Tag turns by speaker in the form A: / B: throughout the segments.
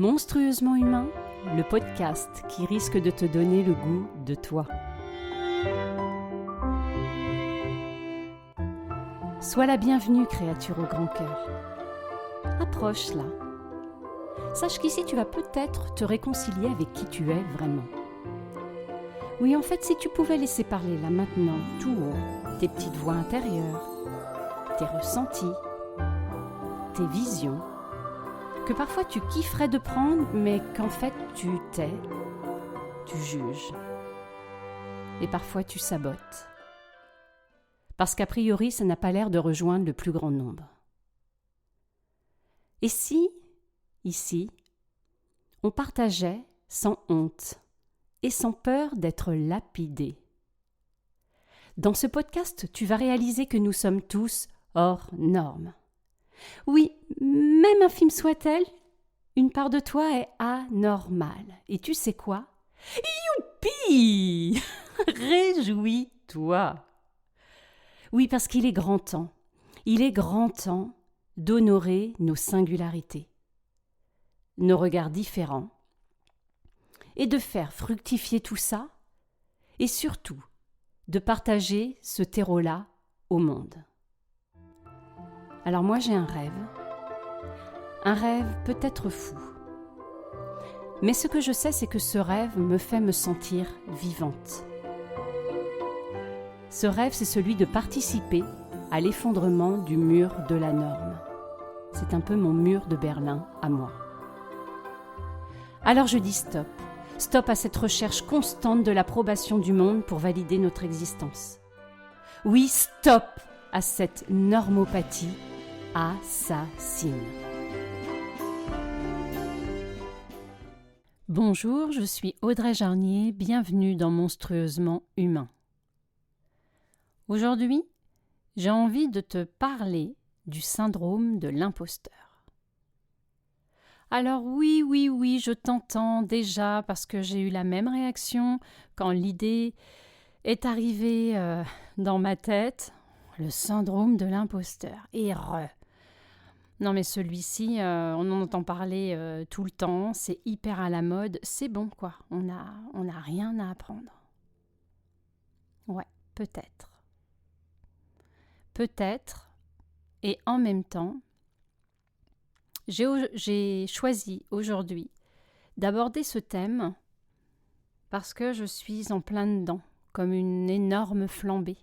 A: Monstrueusement humain, le podcast qui risque de te donner le goût de toi. Sois la bienvenue, créature au grand cœur. Approche là. Sache qu'ici tu vas peut-être te réconcilier avec qui tu es vraiment. Oui, en fait, si tu pouvais laisser parler là maintenant, tout haut, tes petites voix intérieures, tes ressentis, tes visions, que parfois tu kifferais de prendre, mais qu'en fait tu tais, tu juges. Et parfois tu sabotes. Parce qu'a priori, ça n'a pas l'air de rejoindre le plus grand nombre. Et si, ici, on partageait sans honte et sans peur d'être lapidé? Dans ce podcast, tu vas réaliser que nous sommes tous hors normes. Oui, même infime soit-elle, une part de toi est anormale. Et tu sais quoi? Youpi! Réjouis-toi! Oui, parce qu'il est grand temps. Il est grand temps d'honorer nos singularités, nos regards différents, et de faire fructifier tout ça, et surtout de partager ce terreau-là au monde. Alors moi j'ai un rêve peut-être fou. Mais ce que je sais, c'est que ce rêve me fait me sentir vivante. Ce rêve, c'est celui de participer à l'effondrement du mur de la norme. C'est un peu mon mur de Berlin à moi. Alors je dis stop. Stop à cette recherche constante de l'approbation du monde pour valider notre existence. Oui, stop à cette normopathie assassine. Bonjour, je suis Audrey Jarnier, bienvenue dans Monstrueusement humain. Aujourd'hui, j'ai envie de te parler du syndrome de l'imposteur. Alors oui, je t'entends déjà parce que j'ai eu la même réaction quand l'idée est arrivée dans ma tête, le syndrome de l'imposteur. Non mais celui-ci, on en entend parler tout le temps, c'est hyper à la mode, c'est bon quoi, on a rien à apprendre. Ouais, peut-être. Peut-être, et en même temps, j'ai choisi aujourd'hui d'aborder ce thème parce que je suis en plein dedans, comme une énorme flambée,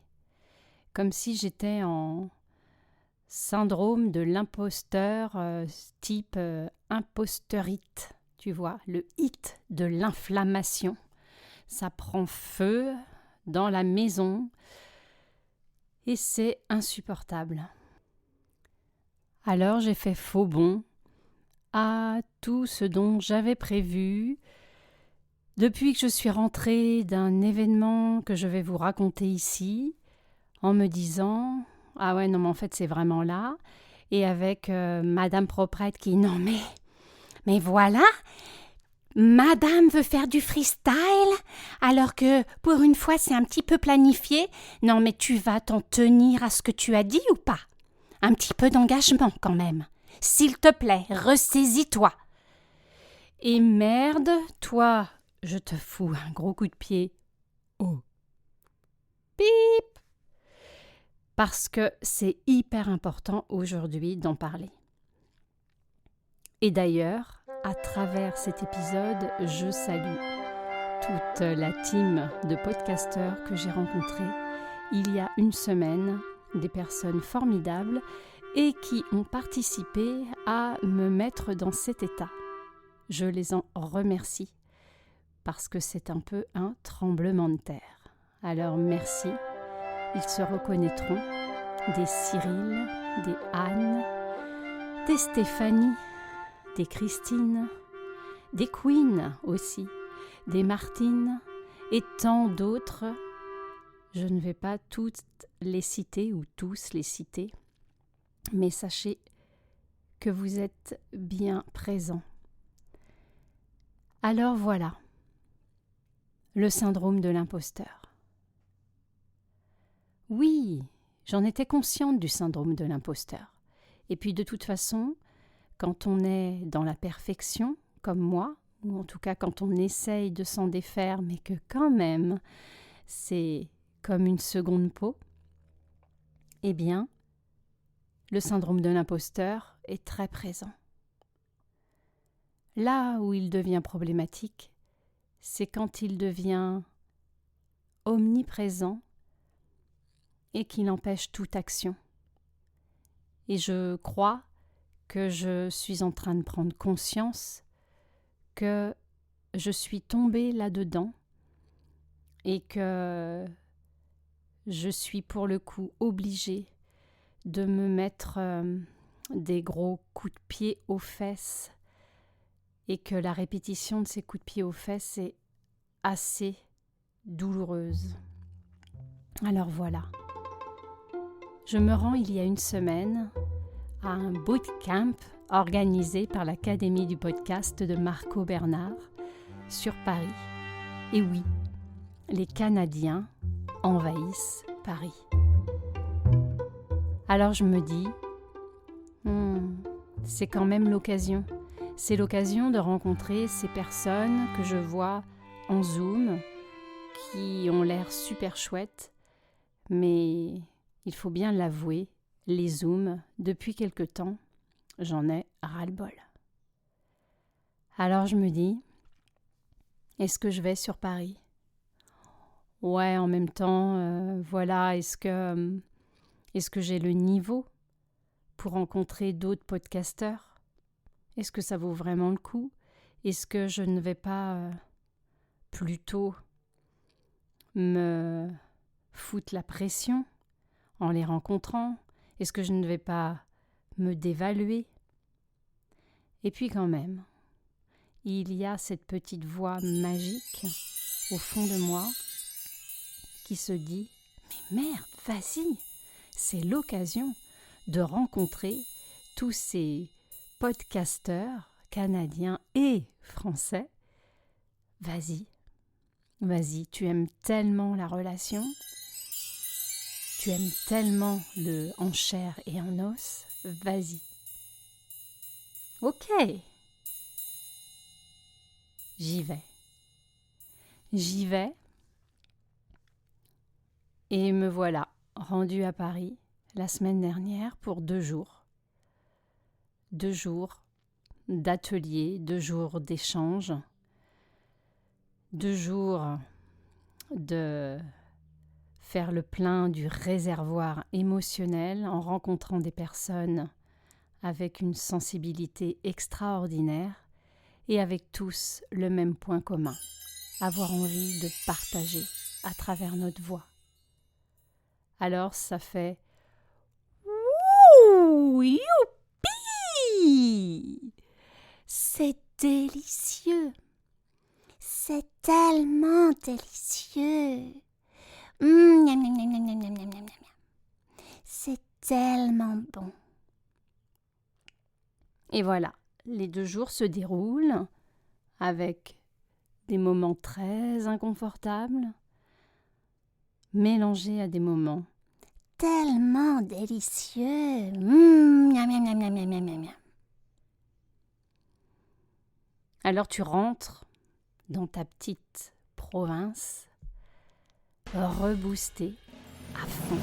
A: comme si j'étais en syndrome de l'imposteur type imposteurite, tu vois, le hit de l'inflammation. Ça prend feu dans la maison et c'est insupportable. Alors j'ai fait faux bond à tout ce dont j'avais prévu depuis que je suis rentrée d'un événement que je vais vous raconter ici, en me disant « Ah ouais, non mais en fait c'est vraiment là », et avec Madame Proprette qui « Non mais voilà !» Madame veut faire du freestyle, alors que pour une fois c'est un petit peu planifié. Non mais tu vas t'en tenir à ce que tu as dit ou pas? Un petit peu d'engagement quand même. S'il te plaît, ressaisis-toi. Et merde, toi, je te fous un gros coup de pied. Oh. Bip! Parce que c'est hyper important aujourd'hui d'en parler. Et d'ailleurs, à travers cet épisode, je salue toute la team de podcasteurs que j'ai rencontrés il y a une semaine, des personnes formidables et qui ont participé à me mettre dans cet état. Je les en remercie parce que c'est un peu un tremblement de terre. Alors merci, ils se reconnaîtront, des Cyril, des Anne, des Stéphanie, des Christine, des Queen aussi, des Martine et tant d'autres. Je ne vais pas toutes les citer ou tous les citer, mais sachez que vous êtes bien présents. Alors voilà, le syndrome de l'imposteur. Oui, j'en étais consciente du syndrome de l'imposteur. Et puis de toute façon, quand on est dans la perfection, comme moi, ou en tout cas quand on essaye de s'en défaire, mais que quand même c'est comme une seconde peau, eh bien, le syndrome de l'imposteur est très présent. Là où il devient problématique, c'est quand il devient omniprésent et qu'il empêche toute action. Et je crois que je suis en train de prendre conscience que je suis tombée là-dedans et que je suis pour le coup obligée de me mettre des gros coups de pied aux fesses et que la répétition de ces coups de pied aux fesses est assez douloureuse. Alors voilà. Je me rends il y a une semaine à un bootcamp organisé par l'Académie du podcast de Marco Bernard sur Paris. Et oui, les Canadiens envahissent Paris. Alors je me dis, c'est quand même l'occasion. C'est l'occasion de rencontrer ces personnes que je vois en Zoom, qui ont l'air super chouettes, mais il faut bien l'avouer, les Zooms, depuis quelque temps, j'en ai ras-le-bol. Alors je me dis, est-ce que je vais sur Paris ? Ouais, en même temps, voilà, est-ce que j'ai le niveau pour rencontrer d'autres podcasteurs ? Est-ce que ça vaut vraiment le coup ? Est-ce que je ne vais pas plutôt me foutre la pression en les rencontrant ? Est-ce que je ne vais pas me dévaluer ? Et puis quand même, il y a cette petite voix magique au fond de moi qui se dit « Mais merde, vas-y, c'est l'occasion de rencontrer tous ces podcasteurs canadiens et français. Vas-y, tu aimes tellement la relation, tu aimes tellement le en chair et en os, vas-y. Ok, j'y vais. Et me voilà rendue à Paris la semaine dernière pour 2 jours. 2 jours d'atelier, 2 jours d'échange, 2 jours de faire le plein du réservoir émotionnel en rencontrant des personnes avec une sensibilité extraordinaire et avec tous le même point commun, avoir envie de partager à travers notre voix. Alors ça fait Wouh, youpi! C'est délicieux. C'est tellement délicieux. Miam, miam, miam, miam, miam, miam, miam, miam. C'est tellement bon. Et voilà, les 2 jours se déroulent avec des moments très inconfortables, mélangés à des moments tellement délicieux. Miam, miam, miam, miam, miam, miam, miam. Alors tu rentres dans ta petite province, reboostée à fond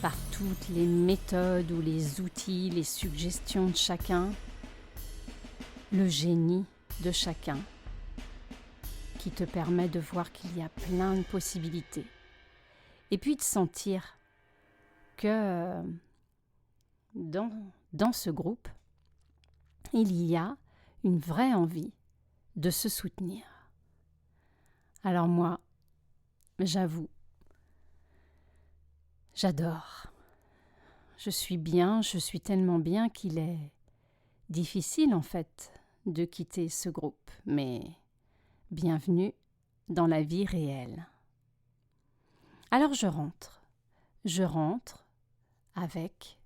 A: par toutes les méthodes ou les outils, les suggestions de chacun, le génie de chacun qui te permet de voir qu'il y a plein de possibilités. Et puis de sentir que dans ce groupe, il y a une vraie envie de se soutenir. Alors moi, j'avoue, j'adore. Je suis tellement bien qu'il est difficile en fait de quitter ce groupe, mais bienvenue dans la vie réelle. Alors je rentre avec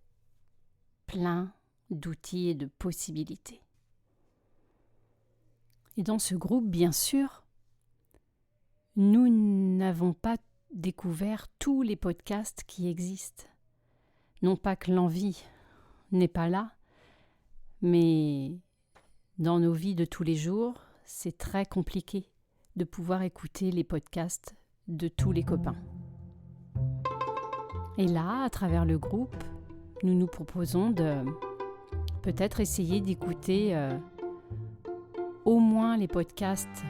A: plein d'outils et de possibilités. Et dans ce groupe, bien sûr, nous n'avons pas découvert tous les podcasts qui existent. Non pas que l'envie n'est pas là, mais dans nos vies de tous les jours, c'est très compliqué de pouvoir écouter les podcasts de tous les copains. Et là, à travers le groupe, nous nous proposons de peut-être essayer d'écouter au moins les podcasts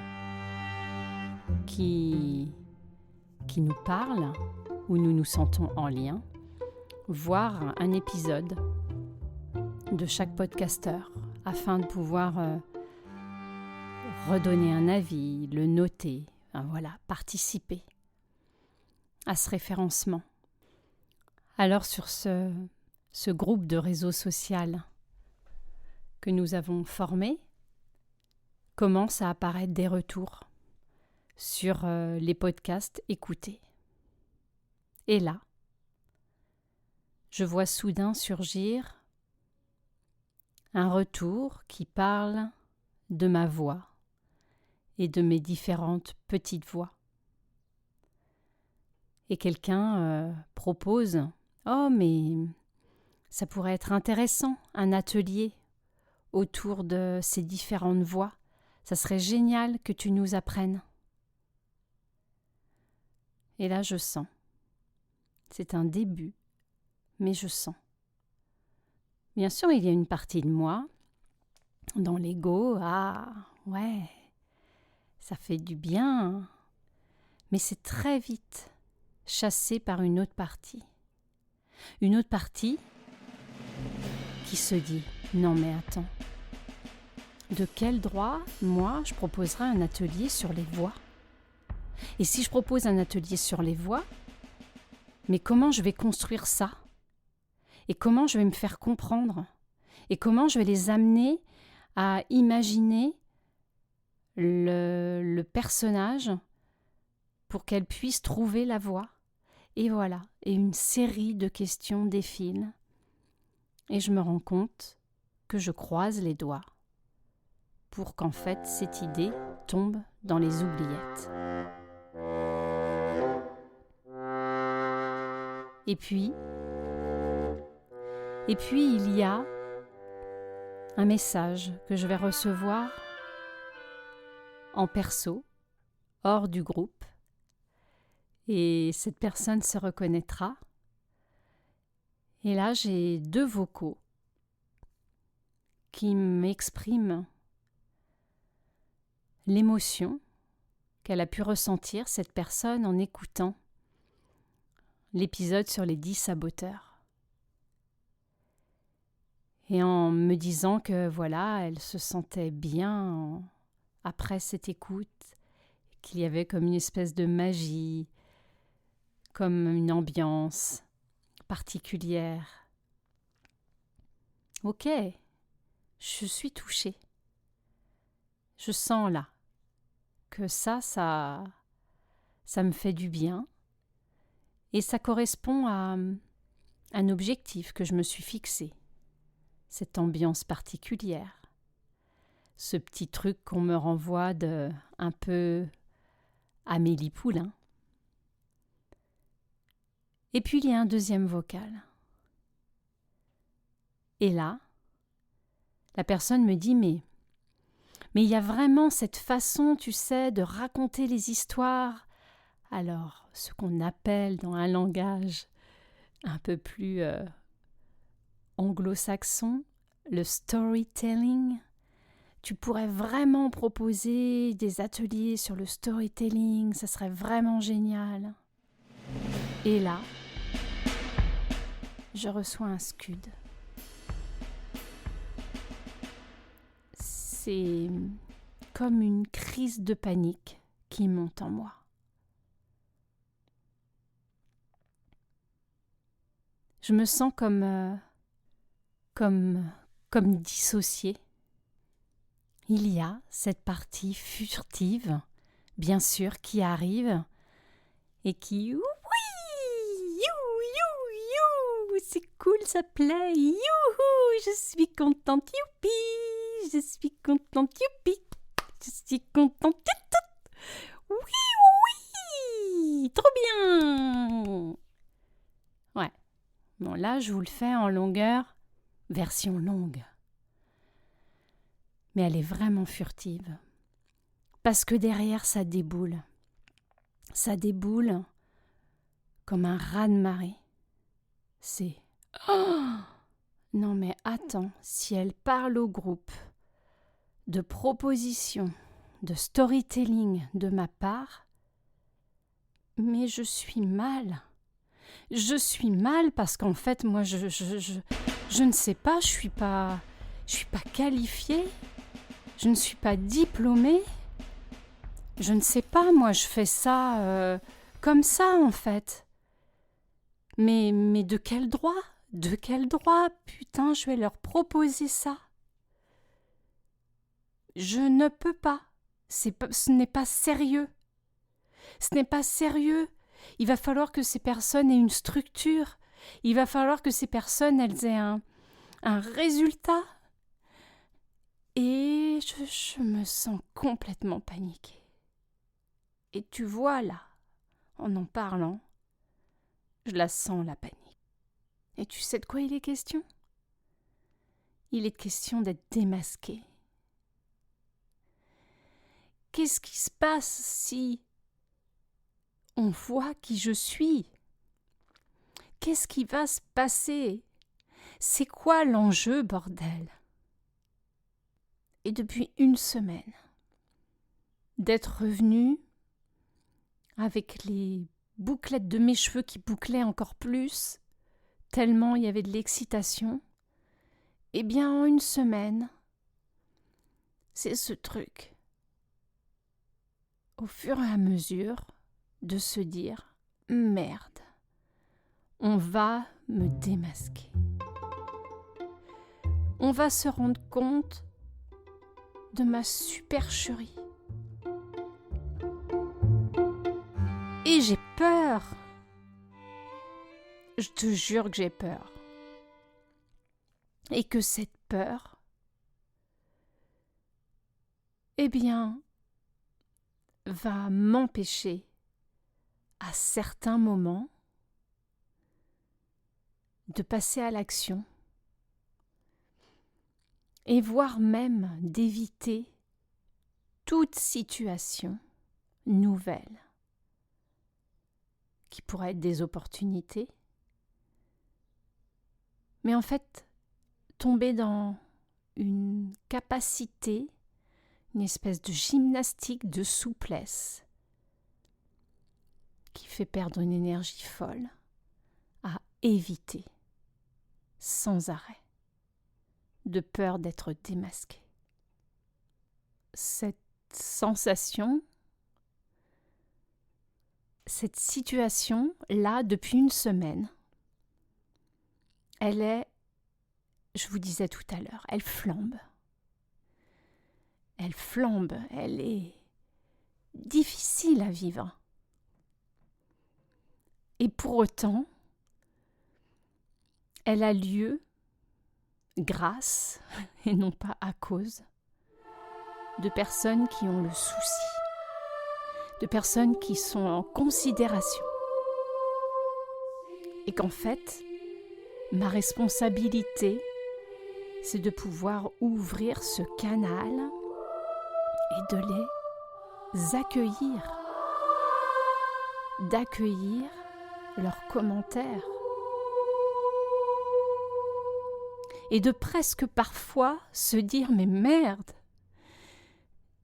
A: qui nous parlent, où nous nous sentons en lien, voire un épisode de chaque podcasteur, afin de pouvoir redonner un avis, le noter, participer à ce référencement. Alors sur ce groupe de réseau social que nous avons formé, commencent à apparaître des retours sur les podcasts écoutés. Et là, je vois soudain surgir un retour qui parle de ma voix et de mes différentes petites voix. Et quelqu'un propose « Oh, mais ça pourrait être intéressant, un atelier autour de ces différentes voix. Ça serait génial que tu nous apprennes. » Et là, je sens. C'est un début, mais je sens. Bien sûr, il y a une partie de moi, dans l'ego, ça fait du bien, mais c'est très vite chassé par une autre partie. Une autre partie qui se dit « Non mais attends, de quel droit, moi, je proposerai un atelier sur les voix ? Et si je propose un atelier sur les voix, mais comment je vais construire ça ? Et comment je vais me faire comprendre ? Et comment je vais les amener à imaginer le personnage pour qu'elle puisse trouver la voix ? Et voilà, et une série de questions défilent. Et je me rends compte que je croise les doigts pour qu'en fait cette idée tombe dans les oubliettes. Et puis il y a un message que je vais recevoir en perso, hors du groupe, et cette personne se reconnaîtra. Et là, j'ai 2 vocaux qui m'expriment l'émotion qu'elle a pu ressentir, cette personne, en écoutant l'épisode sur les 10 saboteurs. Et en me disant que elle se sentait bien après cette écoute, qu'il y avait comme une espèce de magie, comme une ambiance particulière. Ok, je suis touchée. Je sens là que ça me fait du bien et ça correspond à un objectif que je me suis fixé. Cette ambiance particulière, ce petit truc qu'on me renvoie de un peu Amélie Poulain. Et puis il y a un deuxième vocal. Et là, la personne me dit mais il y a vraiment cette façon, tu sais, de raconter les histoires. Alors, ce qu'on appelle dans un langage un peu plus anglo-saxon, le storytelling. Tu pourrais vraiment proposer des ateliers sur le storytelling, ça serait vraiment génial. Et là, je reçois un scud. C'est comme une crise de panique qui monte en moi. Je me sens comme dissociée. Il y a cette partie furtive, bien sûr, qui arrive et qui c'est cool, ça plaît, youhou, je suis contente, youpi, je suis contente, youpi, je suis contente, oui, trop bien. Ouais, bon là je vous le fais en longueur, version longue. mais elle est vraiment furtive. Parce que derrière, ça déboule. Ça déboule comme un raz-de-marée. C'est « Oh !» Non mais attends, si elle parle au groupe de propositions, de storytelling de ma part, mais je suis mal. Je suis mal parce qu'en fait, moi, je ne sais pas, je suis pas qualifiée, je ne suis pas diplômée. Je ne sais pas, moi, je fais ça comme ça, en fait. Mais de quel droit ? De quel droit ? Putain, je vais leur proposer ça. Je ne peux pas. Ce n'est pas sérieux. Ce n'est pas sérieux. Il va falloir que ces personnes aient une structure. Il va falloir que ces personnes, elles aient un résultat. Et je me sens complètement paniquée. Et tu vois là, en parlant, je la sens la panique. Et tu sais de quoi il est question ? Il est question d'être démasqué. Qu'est-ce qui se passe si on voit qui je suis ? Qu'est-ce qui va se passer ? C'est quoi l'enjeu, bordel ? Et depuis une semaine, d'être revenue avec les bouclettes de mes cheveux qui bouclaient encore plus, tellement il y avait de l'excitation, eh bien en une semaine, c'est ce truc, au fur et à mesure, de se dire « Merde, on va me démasquer. » On va se rendre compte de ma supercherie. Et j'ai peur. Je te jure que j'ai peur. Et que cette peur, eh bien, va m'empêcher, à certains moments, de passer à l'action et voire même d'éviter toute situation nouvelle qui pourrait être des opportunités, mais en fait tomber dans une capacité, une espèce de gymnastique de souplesse qui fait perdre une énergie folle à éviter sans arrêt, de peur d'être démasqué. Cette sensation, cette situation-là, depuis une semaine, elle est, je vous disais tout à l'heure, elle flambe. Elle flambe, elle est difficile à vivre. Et pour autant, elle a lieu grâce, et non pas à cause, de personnes qui ont le souci, de personnes qui sont en considération. Et qu'en fait, ma responsabilité, c'est de pouvoir ouvrir ce canal et de les accueillir, d'accueillir leurs commentaires. Et de presque parfois se dire « mais merde !»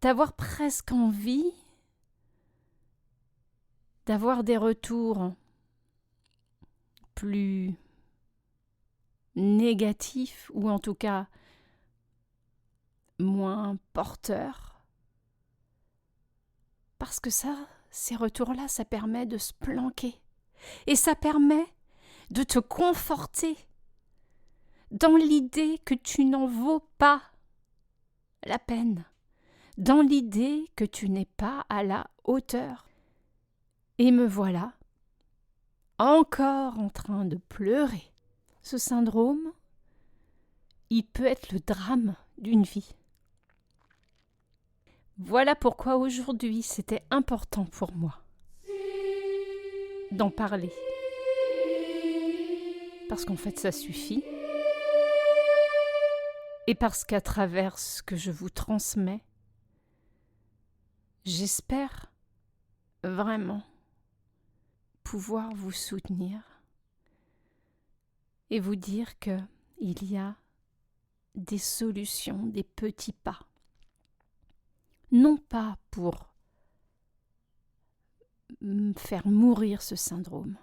A: d'avoir presque envie d'avoir des retours plus négatifs ou en tout cas moins porteurs. Parce que ça, ces retours-là, ça permet de se planquer. Et ça permet de te conforter dans l'idée que tu n'en vaux pas la peine, dans l'idée que tu n'es pas à la hauteur. Et me voilà encore en train de pleurer. Ce syndrome, il peut être le drame d'une vie. Voilà pourquoi aujourd'hui c'était important pour moi d'en parler. Parce qu'en fait ça suffit. Et parce qu'à travers ce que je vous transmets, j'espère vraiment pouvoir vous soutenir et vous dire qu'il y a des solutions, des petits pas. Non pas pour faire mourir ce syndrome,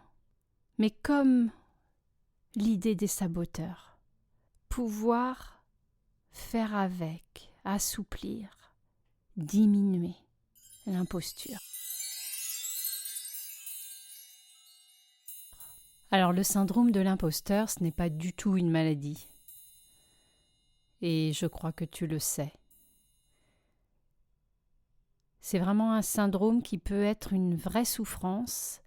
A: mais comme l'idée des saboteurs, pouvoir faire avec, assouplir, diminuer l'imposture. Alors le syndrome de l'imposteur, ce n'est pas du tout une maladie. Et je crois que tu le sais. C'est vraiment un syndrome qui peut être une vraie souffrance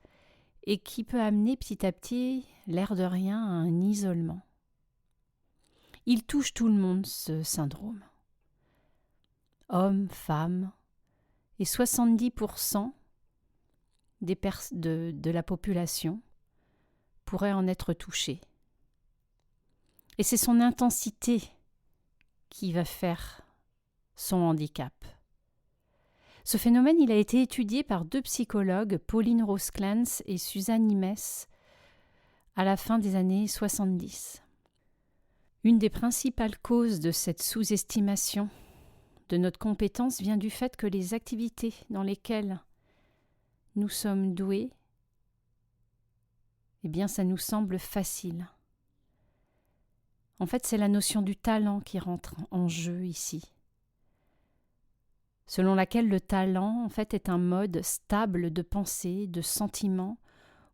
A: et qui peut amener petit à petit, l'air de rien, à un isolement. Il touche tout le monde, ce syndrome. Hommes, femmes, et 70% de la population pourraient en être touchés. Et c'est son intensité qui va faire son handicap. Ce phénomène, il a été étudié par 2 psychologues, Pauline Rose-Clance et Suzanne Imes, à la fin des années 70. Une des principales causes de cette sous-estimation de notre compétence vient du fait que les activités dans lesquelles nous sommes doués, eh bien, ça nous semble facile. En fait, c'est la notion du talent qui rentre en jeu ici, selon laquelle le talent, en fait, est un mode stable de pensée, de sentiment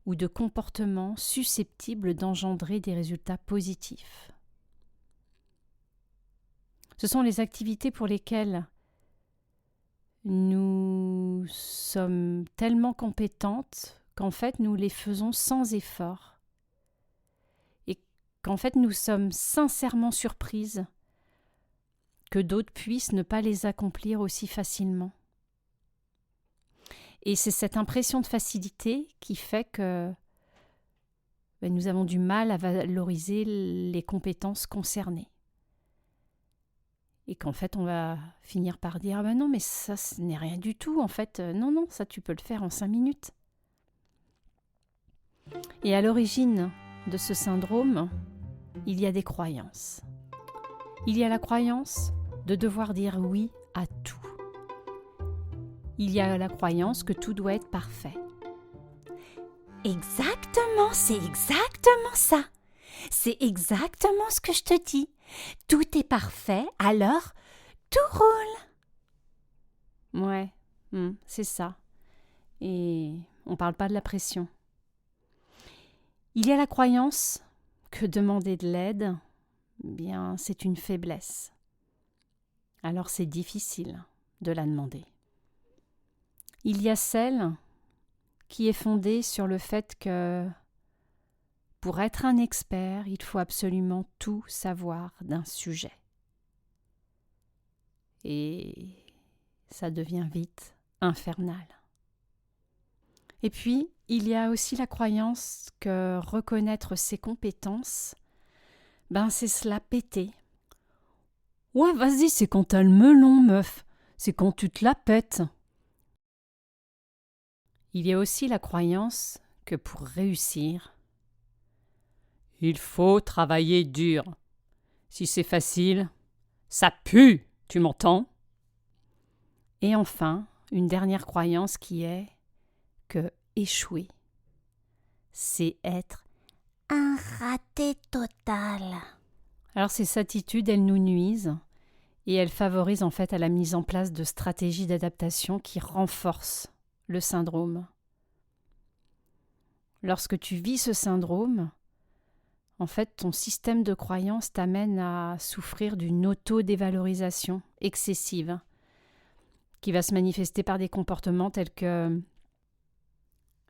A: ou de comportement susceptible d'engendrer des résultats positifs. Ce sont les activités pour lesquelles nous sommes tellement compétentes qu'en fait nous les faisons sans effort et qu'en fait nous sommes sincèrement surprises que d'autres puissent ne pas les accomplir aussi facilement. Et c'est cette impression de facilité qui fait que nous avons du mal à valoriser les compétences concernées. Et qu'en fait, on va finir par dire « Ah ben non, mais ça, ce n'est rien du tout. En fait, non, ça, tu peux le faire en 5 minutes. » Et à l'origine de ce syndrome, il y a des croyances. Il y a la croyance de devoir dire oui à tout. Il y a la croyance que tout doit être parfait.
B: Exactement, c'est exactement ça. C'est exactement ce que je te dis. Tout est parfait, alors tout roule.
A: Ouais, c'est ça. Et on ne parle pas de la pression. Il y a la croyance que demander de l'aide, bien, c'est une faiblesse. Alors c'est difficile de la demander. Il y a celle qui est fondée sur le fait que pour être un expert, il faut absolument tout savoir d'un sujet. Et ça devient vite infernal. Et puis, il y a aussi la croyance que reconnaître ses compétences, c'est se la péter. Ouais, vas-y, c'est quand t'as le melon, meuf. C'est quand tu te la pètes. Il y a aussi la croyance que pour réussir, il faut travailler dur. Si c'est facile, ça pue, tu m'entends? Et enfin, une dernière croyance qui est que échouer, c'est être
B: un raté total.
A: Alors ces attitudes, elles nous nuisent et elles favorisent en fait à la mise en place de stratégies d'adaptation qui renforcent le syndrome. Lorsque tu vis ce syndrome, en fait, ton système de croyance t'amène à souffrir d'une auto-dévalorisation excessive qui va se manifester par des comportements tels que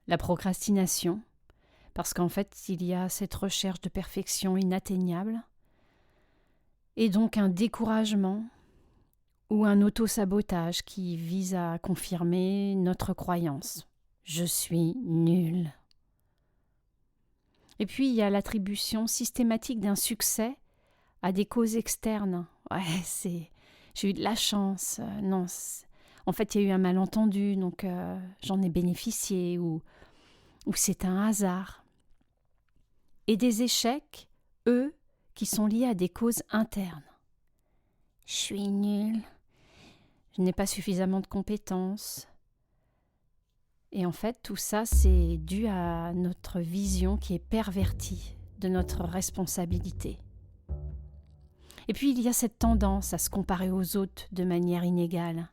A: la procrastination, parce qu'en fait, il y a cette recherche de perfection inatteignable, et donc un découragement ou un auto-sabotage qui vise à confirmer notre croyance. Je suis nul. Et puis, il y a l'attribution systématique d'un succès à des causes externes j'ai eu de la chance. Non, en fait, il y a eu un malentendu, donc j'en ai bénéficié, ou c'est un hasard. Et des échecs, eux, qui sont liés à des causes internes. Je suis nulle. Je n'ai pas suffisamment de compétences. Et en fait, tout ça, c'est dû à notre vision qui est pervertie de notre responsabilité. Et puis, il y a cette tendance à se comparer aux autres de manière inégale,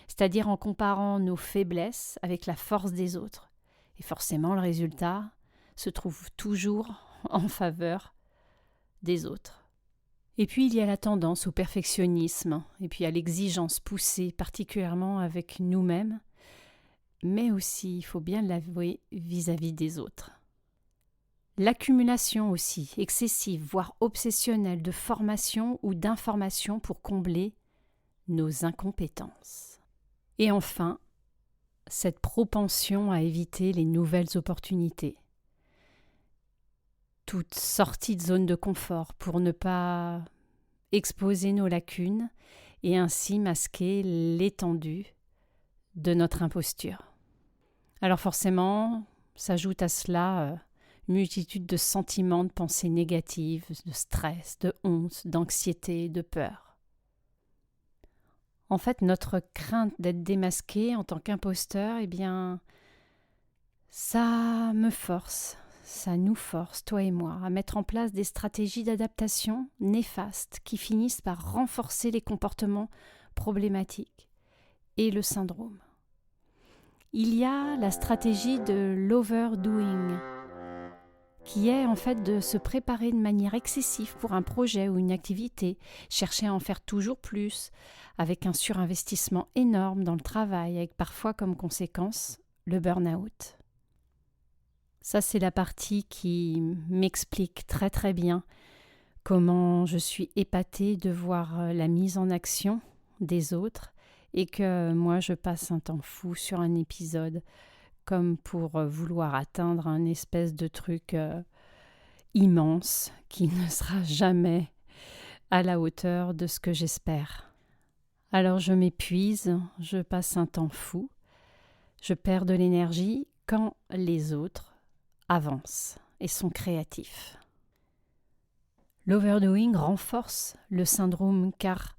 A: c'est-à-dire en comparant nos faiblesses avec la force des autres. Et forcément, le résultat se trouve toujours en faveur des autres. Et puis, il y a la tendance au perfectionnisme, et puis à l'exigence poussée, particulièrement avec nous-mêmes, mais aussi, il faut bien l'avouer, vis-à-vis des autres. L'accumulation aussi, excessive, voire obsessionnelle, de formation ou d'informations pour combler nos incompétences. Et enfin, cette propension à éviter les nouvelles opportunités. Toute sortie de zone de confort pour ne pas exposer nos lacunes et ainsi masquer l'étendue de notre imposture. Alors forcément, s'ajoute à cela une multitude de sentiments, de pensées négatives, de stress, de honte, d'anxiété, de peur. En fait, notre crainte d'être démasqué en tant qu'imposteur, ça me force, ça nous force, toi et moi, à mettre en place des stratégies d'adaptation néfastes qui finissent par renforcer les comportements problématiques et le syndrome. Il y a la stratégie de l'overdoing, qui est en fait de se préparer de manière excessive pour un projet ou une activité, chercher à en faire toujours plus, avec un surinvestissement énorme dans le travail, avec parfois comme conséquence le burn-out. Ça, c'est la partie qui m'explique très très bien comment je suis épatée de voir la mise en action des autres et que moi je passe un temps fou sur un épisode comme pour vouloir atteindre un espèce de truc immense qui ne sera jamais à la hauteur de ce que j'espère. Alors je m'épuise, je passe un temps fou, je perds de l'énergie quand les autres avancent et sont créatifs. L'overdoing renforce le syndrome car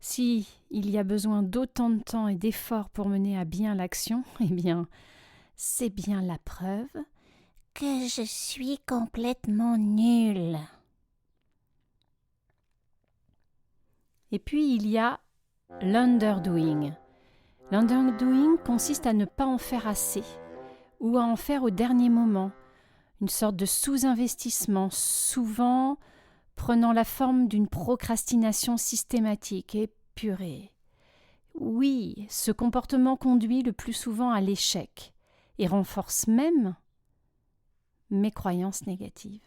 A: si il y a besoin d'autant de temps et d'efforts pour mener à bien l'action, c'est bien la preuve
B: que je suis complètement nulle.
A: Et puis il y a l'underdoing. L'underdoing consiste à ne pas en faire assez ou à en faire au dernier moment, une sorte de sous-investissement, souvent prenant la forme d'une procrastination systématique et purée. Oui, ce comportement conduit le plus souvent à l'échec et renforce même mes croyances négatives.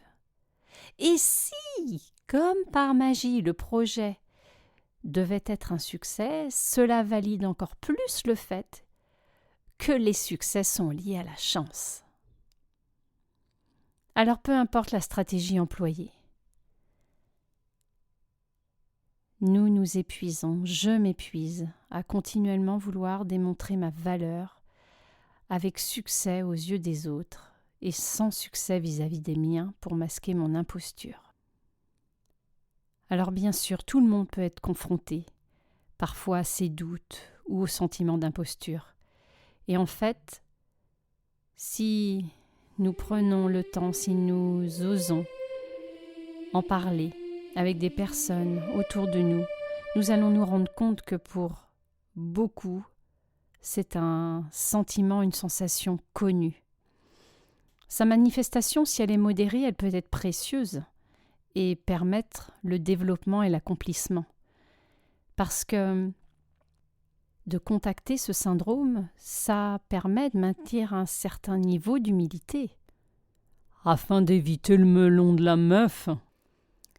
A: Et si, comme par magie, le projet devait être un succès, cela valide encore plus le fait que les succès sont liés à la chance. Alors peu importe la stratégie employée, nous nous épuisons, je m'épuise à continuellement vouloir démontrer ma valeur avec succès aux yeux des autres et sans succès vis-à-vis des miens pour masquer mon imposture. Alors bien sûr, tout le monde peut être confronté, parfois à ces doutes ou au sentiment d'imposture. Et en fait, si nous prenons le temps, si nous osons en parler avec des personnes autour de nous, nous allons nous rendre compte que pour beaucoup, c'est un sentiment, une sensation connue. Sa manifestation, si elle est modérée, elle peut être précieuse et permettre le développement et l'accomplissement. Parce que de contacter ce syndrome, ça permet de maintenir un certain niveau d'humilité. Afin d'éviter le melon de la meuf.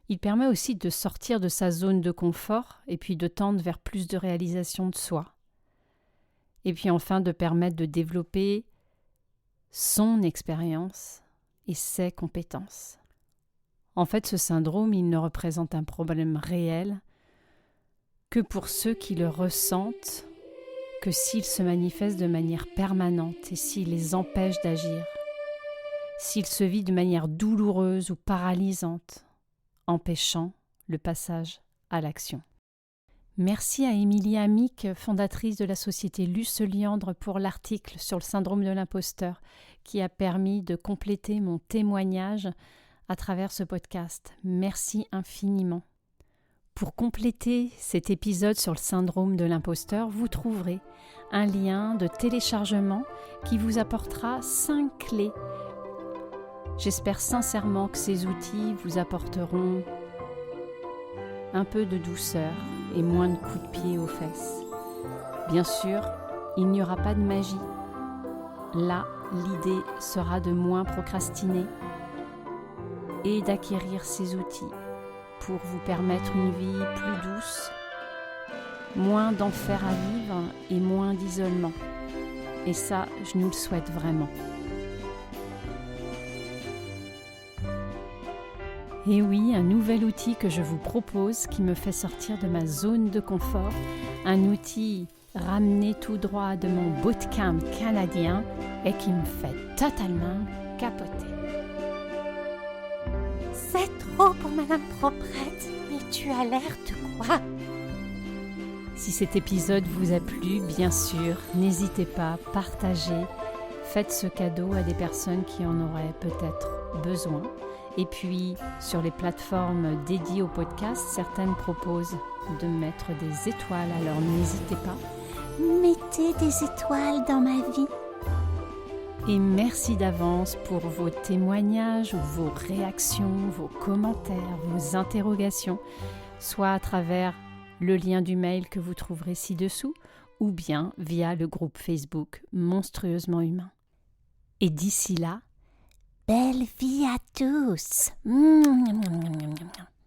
A: Il permet aussi de sortir de sa zone de confort et puis de tendre vers plus de réalisation de soi. Et puis enfin de permettre de développer son expérience et ses compétences. En fait, ce syndrome, il ne représente un problème réel que pour ceux qui le ressentent, que s'il se manifeste de manière permanente et s'il les empêche d'agir, s'il se vit de manière douloureuse ou paralysante, empêchant le passage à l'action. Merci à Émilie Amick, fondatrice de la société Luce Liandre, pour l'article sur le syndrome de l'imposteur qui a permis de compléter mon témoignage à travers ce podcast. Merci infiniment. Pour compléter cet épisode sur le syndrome de l'imposteur, vous trouverez un lien de téléchargement qui vous apportera 5 clés. J'espère sincèrement que ces outils vous apporteront un peu de douceur et moins de coups de pied aux fesses. Bien sûr, il n'y aura pas de magie. Là, l'idée sera de moins procrastiner et d'acquérir ces outils pour vous permettre une vie plus douce, moins d'enfer à vivre et moins d'isolement. Et ça, je nous le souhaite vraiment. Et oui, un nouvel outil que je vous propose qui me fait sortir de ma zone de confort, un outil ramené tout droit de mon bootcamp canadien et qui me fait totalement capoter.
B: C'est trop pour Madame Proprette, mais tu as l'air de quoi?
A: Si cet épisode vous a plu, bien sûr, n'hésitez pas, partagez, faites ce cadeau à des personnes qui en auraient peut-être besoin. Et puis, sur les plateformes dédiées au podcast, certaines proposent de mettre des étoiles, alors n'hésitez pas.
B: Mettez des étoiles dans ma vie.
A: Et merci d'avance pour vos témoignages, vos réactions, vos commentaires, vos interrogations, soit à travers le lien du mail que vous trouverez ci-dessous, ou bien via le groupe Facebook Monstrueusement Humain. Et d'ici là,
B: belle vie à tous.